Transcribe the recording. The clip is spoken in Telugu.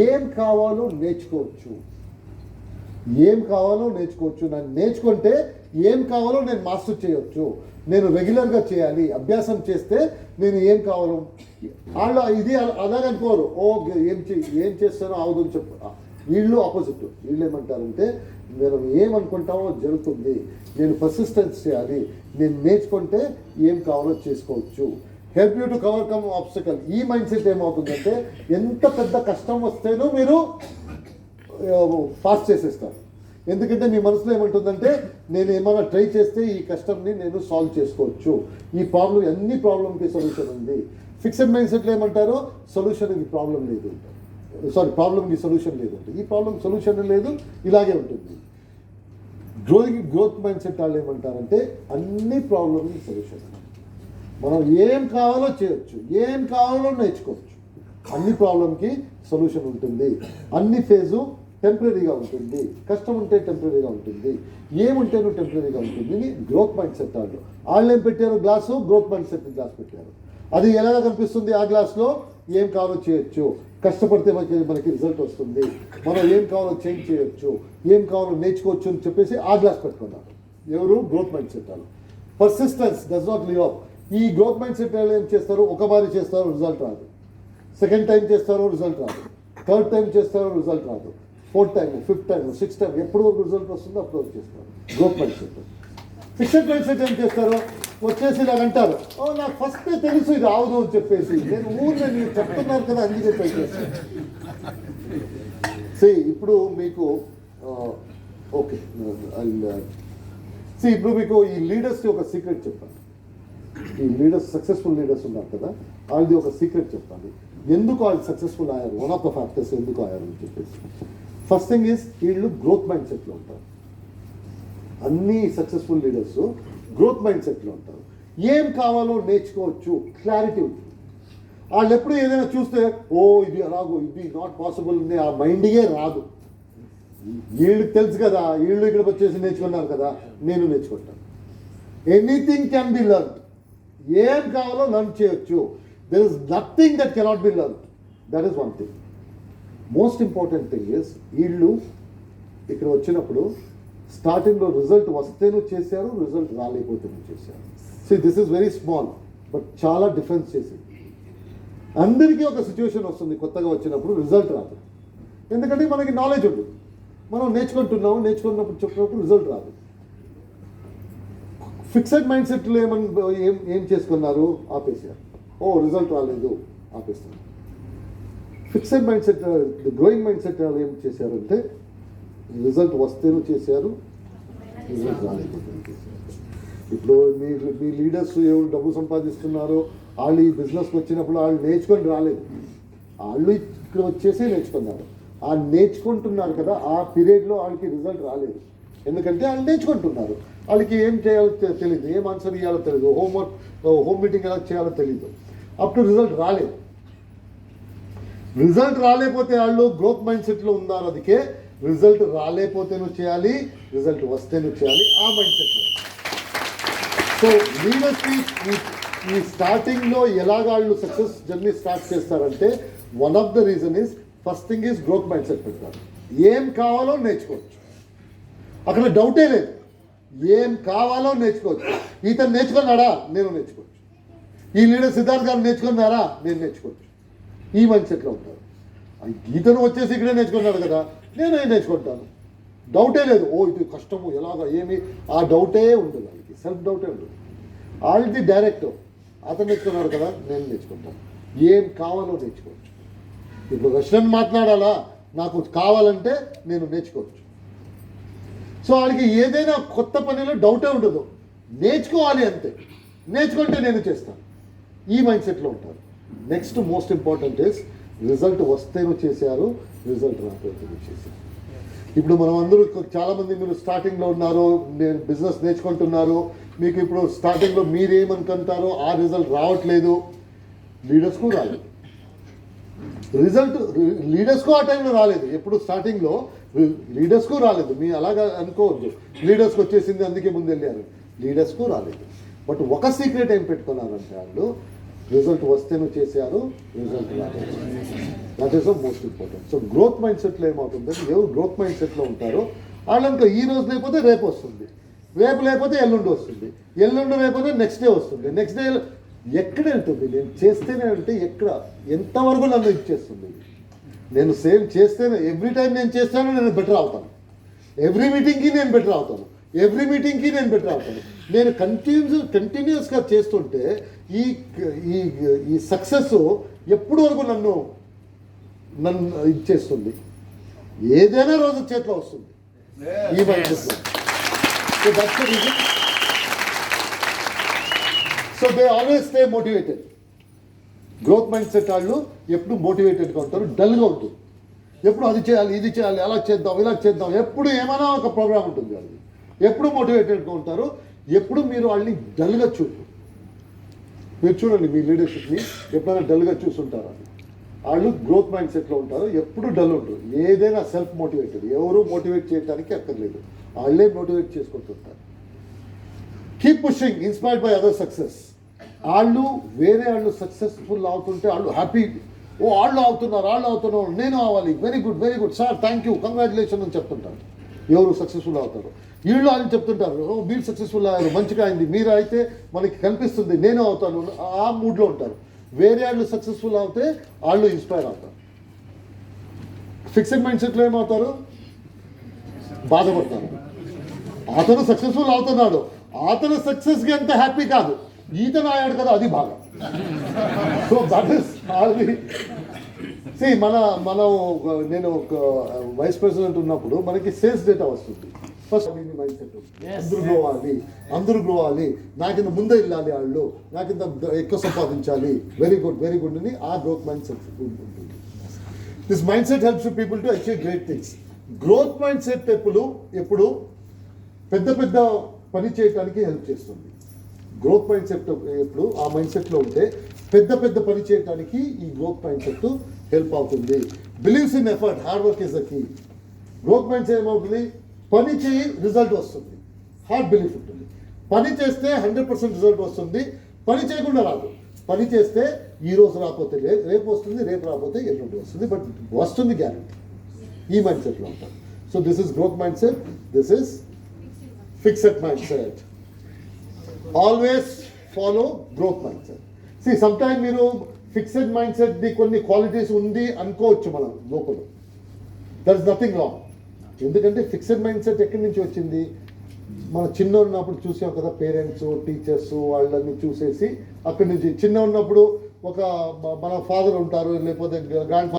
ఏం కావాలో నేర్చుకోవచ్చు, ఏం కావాలో నేర్చుకోవచ్చు. నన్ను నేర్చుకుంటే ఏం కావాలో నేను మాస్టర్ చేయొచ్చు. నేను రెగ్యులర్గా చేయాలి, అభ్యాసం చేస్తే నేను ఏం కావాలో వాళ్ళు ఇది అలాగనుకోరు. ఏం చేస్తానో అవదని చెప్పు. వీళ్ళు ఆపోజిట్. వీళ్ళు ఏమంటారంటే మనం ఏమనుకుంటామో జరుగుతుంది, నేను పర్సిస్టెన్స్ చేయాలి, నేను నేర్చుకుంటే ఏం కావాలో చేసుకోవచ్చు. Help you to cover come obstacle. ఈ మైండ్ సెట్ ఏమవుతుందంటే ఎంత పెద్ద కష్టం వస్తేనో మీరు పాస్ చేసేస్తారు. ఎందుకంటే మీ మనసులో ఏమంటుందంటే నేను ఏమైనా ట్రై చేస్తే ఈ కష్టంని నేను సాల్వ్ చేసుకోవచ్చు, ఈ ప్రాబ్లం అన్ని ప్రాబ్లంకి సొల్యూషన్ ఉంది. ఫిక్స్డ్ మైండ్ సెట్లో ఏమంటారో సొల్యూషన్కి ప్రాబ్లం లేదు, ప్రాబ్లంకి సొల్యూషన్ లేదు అంటే ఈ ప్రాబ్లం సొల్యూషన్ లేదు, ఇలాగే ఉంటుంది. గ్రోత్ మైండ్ సెట్ వాళ్ళు ఏమంటారంటే అన్ని ప్రాబ్లమ్కి సొల్యూషన్. మనం ఏం కావాలో చేయొచ్చు, ఏం కావాలో నేర్చుకోవచ్చు, అన్ని ప్రాబ్లంకి సొల్యూషన్ ఉంటుంది. అన్ని ఫేజు టెంపరీగా ఉంటుంది, కష్టం ఉంటే టెంపరీగా ఉంటుంది, ఏముంటేనూ టెంపరీగా ఉంటుంది. గ్రోత్ మైండ్ సెట్ వాళ్ళు ఏం పెట్టారు, glass growth mind set glass పెట్టారు. అది ఎలాగ కనిపిస్తుంది, ఆ గ్లాస్లో ఏం కావాలో చేయొచ్చు, కష్టపడితే మనకి రిజల్ట్ వస్తుంది, మనం ఏం కావాలో చేంజ్ చేయొచ్చు, ఏం కావాలో నేర్చుకోవచ్చు అని చెప్పేసి ఆ గ్లాస్ పెట్టుకున్నారు. ఎవరు, గ్రోత్ మైండ్ సెట్ వాళ్ళు. Persistence does not live up. ఈ గ్రోత్ మైండ్ సెట్ వాళ్ళు ఏం చేస్తారు, ఒకసారి చేస్తారు రిజల్ట్ రాదు, సెకండ్ టైం చేస్తారు రిజల్ట్ రాదు, థర్డ్ టైం చేస్తారు రిజల్ట్ రాదు, fourth time, fifth time, sixth time, ఎప్పుడు రిజల్ట్ వస్తుందో అప్పుడు చేస్తారు growth mind set. Fixed mind set ఏం చేస్తారు, వచ్చేసి ఇలా అంటారు, నాకు ఫస్ట్ తెలుసు ఇది రావదు అని చెప్పేసి, నేను ఊరిలో మీరు చెప్తున్నారు కదా అందుకే ట్రై చేస్తాను. ఇప్పుడు మీకు ఓకే ఇప్పుడు మీకు ఈ లీడర్స్కి ఒక సీక్రెట్ చెప్పాలి. ఈ లీడర్స్, సక్సెస్ఫుల్ లీడర్స్ ఉన్నారు కదా, వాళ్ళది ఒక సీక్రెట్ చెప్పాలి. ఎందుకు వాళ్ళు సక్సెస్ఫుల్ అయ్యారు, వన్ ఆఫ్ ద ఫ్యాక్టర్స్ ఎందుకు అయ్యారు అని చెప్పేసి. ఫస్ట్ థింగ్ ఈజ్ వీళ్ళు గ్రోత్ మైండ్ సెట్లో ఉంటారు. అన్ని సక్సెస్ఫుల్ లీడర్స్ గ్రోత్ మైండ్ సెట్లో ఉంటారు. ఏం కావాలో నేర్చుకోవచ్చు, క్లారిటీ ఉంటుంది. వాళ్ళు ఎప్పుడు ఏదైనా చూస్తే ఇది అలాగో ఇది నాట్ పాసిబుల్ అని ఆ మైండ్గే రాదు. వీళ్ళకి తెలుసు కదా, వీళ్ళు ఇక్కడికి వచ్చేసి నేర్చుకున్నారు కదా, నేను నేర్చుకుంటాను. Anything can be learn. ఏం కావాలో లర్న్ చేయొచ్చు. There is nothing that cannot be learn. That is one thing. Most important thing is వీళ్ళు ఇక్కడ వచ్చినప్పుడు స్టార్టింగ్లో రిజల్ట్ వస్తేనూ చేశారు, రిజల్ట్ రాలేకపోతేనూ చేశారు. This is very small but చాలా డిఫరెన్స్ చేసింది. అందరికీ ఒక సిచ్యువేషన్ వస్తుంది కొత్తగా వచ్చినప్పుడు రిజల్ట్ రాదు. ఎందుకంటే మనకి నాలెడ్జ్ ఉంటుంది, మనం నేర్చుకున్నప్పుడు చెప్పినప్పుడు రిజల్ట్ రాదు. ఫిక్స్డ్ మైండ్ సెట్లో ఏం చేసుకున్నారు, ఆపేసారు. రిజల్ట్ రాలేదు, ఆపేస్తారు. Fixed mind set, growing mind set ఏం చేశారంటే రిజల్ట్ వస్తేనూ చేశారు, రిజల్ట్ రాలేకపోతే చేశారు. ఇప్పుడు మీ లీడర్స్ ఎవరు డబ్బు సంపాదిస్తున్నారో వాళ్ళు ఈ బిజినెస్కి వచ్చినప్పుడు వాళ్ళు నేర్చుకొని రాలేదు, వాళ్ళు ఇక్కడ వచ్చేసి నేర్చుకున్నారు. ఆ నేర్చుకుంటున్నారు కదా, ఆ పీరియడ్లో వాళ్ళకి రిజల్ట్ రాలేదు. ఎందుకంటే వాళ్ళు నేర్చుకుంటున్నారు, వాళ్ళకి ఏం చేయాలో తెలియదు, ఏం ఆన్సర్ ఇవ్వాలో తెలియదు, హోమ్ మీటింగ్ ఎలా చేయాలో తెలియదు. అప్పుడు రిజల్ట్ రాలేదు. రిజల్ట్ రాలేకపోతే వాళ్ళు గ్రోత్ మైండ్ సెట్లో ఉన్నారు. అందుకే రిజల్ట్ రాలేకపోతేనూ చేయాలి, రిజల్ట్ వస్తేనూ చేయాలి, ఆ మైండ్ సెట్లో. సో లీడర్స్కి ఈ స్టార్టింగ్లో ఎలాగ వాళ్ళు సక్సెస్ జర్నీ స్టార్ట్ చేస్తారంటే one of the reason is first thing is growth mind set పెడతారు. ఏం కావాలో నేర్చుకోవచ్చు, అక్కడ డౌటే లేదు. ఏం కావాలో నేర్చుకోవచ్చు. ఇతను నేర్చుకున్నాడా, నేను నేర్చుకోవచ్చు. ఈ లీడర్ సిద్ధార్థ్ గారు నేర్చుకున్నారా, నేను నేర్చుకోవచ్చు. ఈ మైండ్ సెట్లో ఉంటారు. ఇతను వచ్చేసి ఇక్కడే నేర్చుకున్నాడు కదా, నేను ఏం నేర్చుకుంటాను. డౌటే లేదు, ఇది కష్టము ఎలాగా ఏమి, ఆ డౌటే ఉండదు. వాళ్ళకి సెల్ఫ్ డౌటే ఉండదు. వాళ్ళది డైరెక్ట్, అతను నేర్చుకున్నాడు కదా, నేను నేర్చుకుంటాను. ఏం కావాలో నేర్చుకోవచ్చు. ఇప్పుడు రష్యన్ మాట్లాడాలా, నాకు కావాలంటే నేను నేర్చుకోవచ్చు. సో వాళ్ళకి ఏదైనా కొత్త పనిలో డౌటే ఉండదు, నేర్చుకోవాలి అంతే. నేర్చుకుంటే నేను చేస్తాను. ఈ మైండ్ సెట్లో ఉంటారు. Next most important is result వస్తేనూ చేశారు, రిజల్ట్ రాకపోతేనూ చేశారు. ఇప్పుడు మనం అందరూ చాలామంది మీరు స్టార్టింగ్లో ఉన్నారు, నేను బిజినెస్ నేర్చుకుంటున్నారు. మీకు ఇప్పుడు స్టార్టింగ్లో మీరేమనుకుంటారో ఆ రిజల్ట్ రావట్లేదు, లీడర్స్కు రాలేదు. రిజల్ట్ లీడర్స్కు ఆ టైంలో రాలేదు. ఎప్పుడు స్టార్టింగ్లో లీడర్స్కు రాలేదు. మీ అలాగా అనుకోవద్దు, లీడర్స్కి వచ్చేసింది అందుకే ముందు వెళ్ళారు. లీడర్స్కు రాలేదు. బట్ ఒక సీక్రెట్ ఏం పెట్టుకున్నారంటే వాళ్ళు రిజల్ట్ వస్తే నువ్వు చేశారు, రిజల్ట్ రాలేదు. That is the most important. So growth mind సెట్లో ఏమవుతుందంటే ఎవరు గ్రోత్ మైండ్ సెట్లో ఉంటారో వాళ్ళంతా ఈ రోజు లేకపోతే రేపు వస్తుంది, రేపు లేకపోతే ఎల్లుండి వస్తుంది, ఎల్లుండి లేకపోతే నెక్స్ట్ డే వస్తుంది, నెక్స్ట్ డే ఎక్కడ వెళ్తుంది? నేను చేస్తేనే అంటే ఎక్కడ ఎంతవరకు నన్ను ఇచ్చేస్తుంది. నేను సేమ్ చేస్తేనే ఎవ్రీ టైం నేను చేస్తాను, నేను బెటర్ అవుతాను. ఎవ్రీ మీటింగ్కి నేను బెటర్ అవుతాను, ఎవ్రీ మీటింగ్కి నేను బెటర్ అవుతాను. నేను కంటిన్యూస్గా చేస్తుంటే ఈ ఈ ఈ సక్సెస్ ఎప్పుడు వరకు నన్ను ఇచ్చేస్తుంది. ఏదైనా రోజు చేతిలో వస్తుంది ఈ మైండ్సెట్లో. So that's the reason. So they always stay motivated. Growth mind set వాళ్ళు ఎప్పుడు మోటివేటెడ్గా ఉంటారు, డల్గా ఉంటుంది. ఎప్పుడు అది చేయాలి, ఇది చేయాలి, అలా చేద్దాం, ఇలా చేద్దాం, ఎప్పుడు ఏమైనా ఒక ప్రోగ్రామ్ ఉంటుంది వాళ్ళది. ఎప్పుడు మోటివేటెడ్గా ఉంటారు. ఎప్పుడు మీరు వాళ్ళని డల్గా చూడరు. మీరు చూడండి మీ లీడర్షిప్ని ఎప్పుడైనా డల్గా చూస్తుంటారా? వాళ్ళు గ్రోత్ మైండ్ సెట్లో ఉంటారు, ఎప్పుడు డల్ ఉంటారు. ఏదైనా సెల్ఫ్ మోటివేటెడ్, ఎవరు మోటివేట్ చేయడానికి అక్కర్లేదు, వాళ్ళే మోటివేట్ చేసుకుంటుంటారు. Keep pushing inspired by other success. వాళ్ళు వేరే వాళ్ళు సక్సెస్ఫుల్ అవుతుంటే వాళ్ళు హ్యాపీ, ఓ వాళ్ళు అవుతున్నారు, నేను అవ్వాలి, very good sir, thank you, congratulation అని చెప్తుంటారు. ఎవరు సక్సెస్ఫుల్ అవుతారు వీళ్ళు వాళ్ళు చెప్తుంటారు, ఓ మీరు సక్సెస్ఫుల్ అయ్యారు, మంచిగా అయింది, మీరు అయితే మనకి కనిపిస్తుంది, నేను అవుతాను, ఆ మూడ్లో ఉంటారు. వేరే వాళ్ళు సక్సెస్ఫుల్ అవుతే వాళ్ళు ఇన్స్పైర్ అవుతారు. ఫిక్స్డ్ మైండ్ సెట్లో ఏమవుతారు? బాధపడతారు. అతను సక్సెస్ఫుల్ అవుతున్నాడు, అతను సక్సెస్కి ఎంత హ్యాపీ కాదు, ఈతను అయ్యాడు కదా అది బాగా. So that is all the. నేను ఒక వైస్ ప్రెసిడెంట్ ఉన్నప్పుడు మనకి సేల్స్ డేటా వస్తుంది. ఫస్ట్ మైండ్ సెట్ అందరూ గ్రో అవ్వాలి, నాకింత ముందే వెళ్ళాలి, వాళ్ళు నాకింత ఎక్కువ సంపాదించాలి, వెరీ గుడ్ అని ఆ గ్రోత్ మైండ్ సెట్ ఉంటుంది. This mind set helps people to achieve great things. Growth mind set ఎప్పుడు పెద్ద పని చేయడానికి హెల్ప్ చేస్తుంది. గ్రోత్ మైండ్ సెట్ ఎప్పుడు ఆ మైండ్ సెట్లో ఉంటే పెద్ద పని చేయడానికి ఈ గ్రోత్ మైండ్ సెట్ హెల్ప్ అవుతుంది. Believes in effort, hard work is the key. Growth mind set ఏమవుతుంది? పని చేయి రిజల్ట్ వస్తుంది, హార్డ్ బిలీఫ్ ఉంటుంది. పని చేస్తే 100% రిజల్ట్ వస్తుంది, పని చేయకుండా రాదు. పని చేస్తే ఈ రోజు రాకపోతే రేపు వస్తుంది, రేపు రాకపోతే ఎల్లుండి వస్తుంది, బట్ వస్తుంది గ్యారెంటీ. ఈ మైండ్ సెట్లో ఉంటారు. So this is growth mind set, this is fixed mindset. Always follow growth mind set. Sometime మీరు ఫిక్స్డ్ మైండ్ సెట్ది కొన్ని క్వాలిటీస్ ఉంది అనుకోవచ్చు మనం లోపల. There is nothing wrong. ఎందుకంటే ఫిక్స్డ్ మైండ్ సెట్ ఎక్కడి నుంచి వచ్చింది? మన చిన్న ఉన్నప్పుడు చూసాం కదా, పేరెంట్స్ టీచర్స్ వాళ్ళని చూసేసి అక్కడి నుంచి చిన్న ఉన్నప్పుడు ఒక మన ఫాదర్ ఉంటారు, లేకపోతే గ్రాండ్